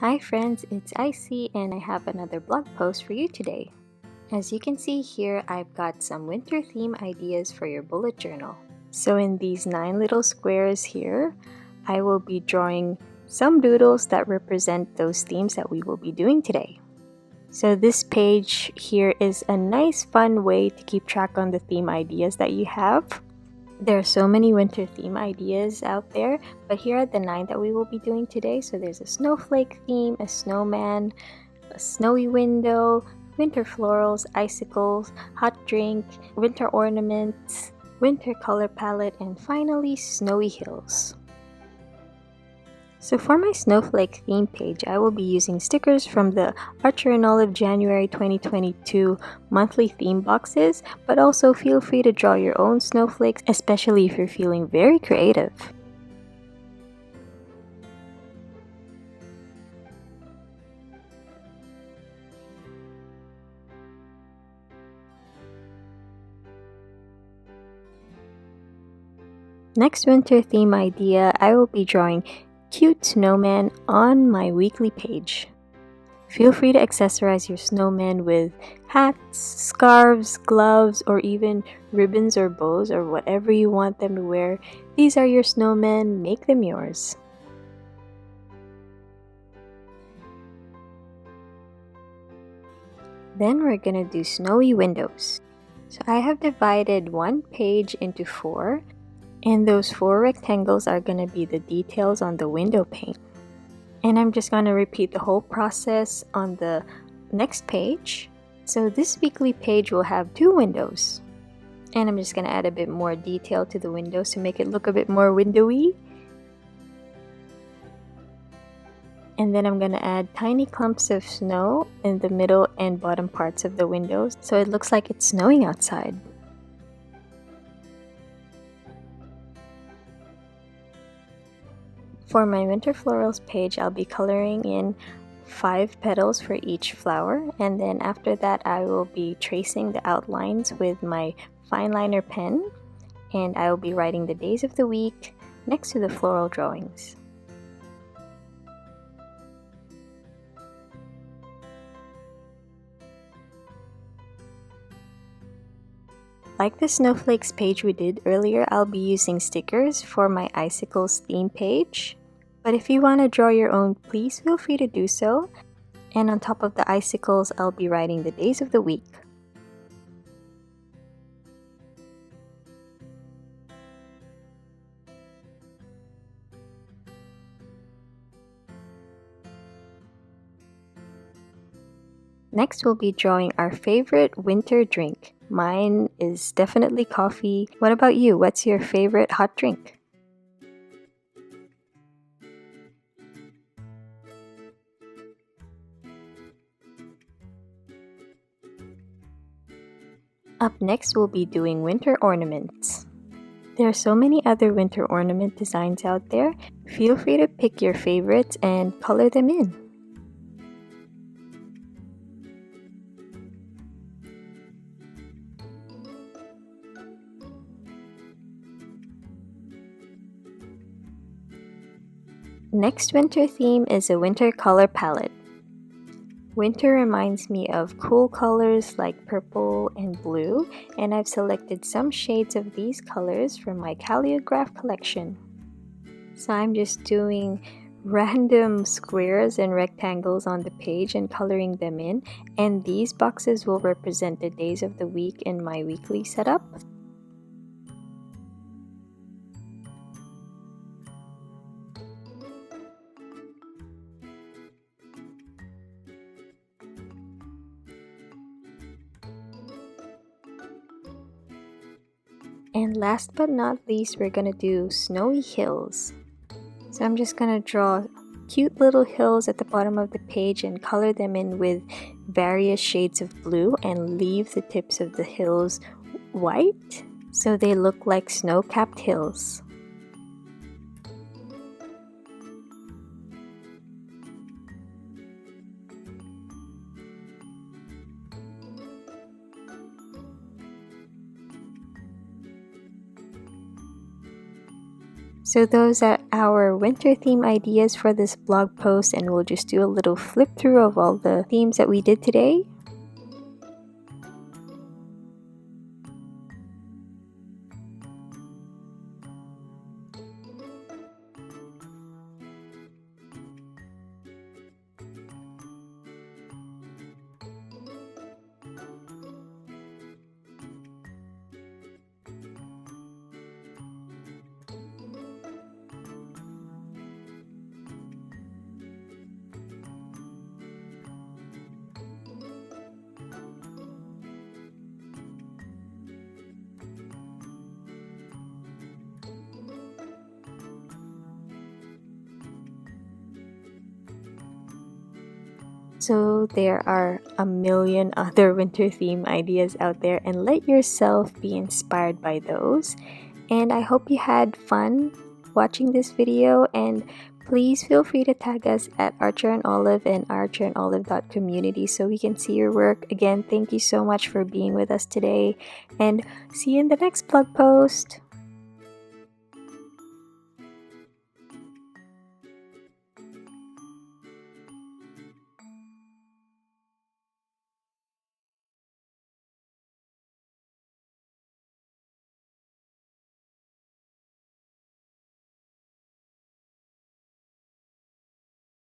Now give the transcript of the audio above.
Hi friends, it's Icy and I have another blog post for you today. As you can see here, I've got some winter theme ideas for your bullet journal. So in these 9 little squares here, I will be drawing some doodles that represent those themes that we will be doing today. So this page here is a nice fun way to keep track on the theme ideas that you have. There are so many winter theme ideas out there, but here are the 9 that we will be doing today. So there's a snowflake theme, a snowman, a snowy window, winter florals, icicles, hot drink, winter ornaments, winter color palette, and finally snowy hills. So for my snowflake theme page, I will be using stickers from the Archer and Olive January 2022 monthly theme boxes, but also feel free to draw your own snowflakes, especially if you're feeling very creative. Next winter theme idea, I will be drawing cute snowman on my weekly page. Feel free to accessorize your snowman with hats, scarves, gloves, or even ribbons or bows or whatever you want them to wear. These are your snowmen, make them yours. Then we're gonna do snowy windows. So I have divided one page into 4, and those 4 rectangles are gonna be the details on the window pane. And I'm just going to repeat the whole process on the next page. So this weekly page will have 2 windows. And I'm just going to add a bit more detail to the windows to make it look a bit more windowy. And then I'm going to add tiny clumps of snow in the middle and bottom parts of the windows so it looks like it's snowing outside. For my winter florals page, I'll be coloring in 5 petals for each flower, and then after that I will be tracing the outlines with my fine liner pen, and I will be writing the days of the week next to the floral drawings. Like the snowflakes page we did earlier, I'll be using stickers for my icicles theme page. But if you want to draw your own, please feel free to do so. And on top of the icicles, I'll be writing the days of the week. Next, we'll be drawing our favorite winter drink. Mine is definitely coffee. What about you? What's your favorite hot drink? Up next, we'll be doing winter ornaments. There are so many other winter ornament designs out there. Feel free to pick your favorites and color them in. Next winter theme is a winter color palette. Winter reminds me of cool colors like purple and blue, and I've selected some shades of these colors from my Calliograph collection. So I'm just doing random squares and rectangles on the page and coloring them in, and these boxes will represent the days of the week in my weekly setup. And last but not least, we're gonna do snowy hills. So I'm just gonna draw cute little hills at the bottom of the page and color them in with various shades of blue and leave the tips of the hills white so they look like snow-capped hills. So those are our winter theme ideas for this blog post, and we'll just do a little flip through of all the themes that we did today. So there are a million other winter theme ideas out there, and let yourself be inspired by those. And I hope you had fun watching this video, and please feel free to tag us at Archer and Olive and archerandolive.community so we can see your work. Again, thank you so much for being with us today, and see you in the next blog post.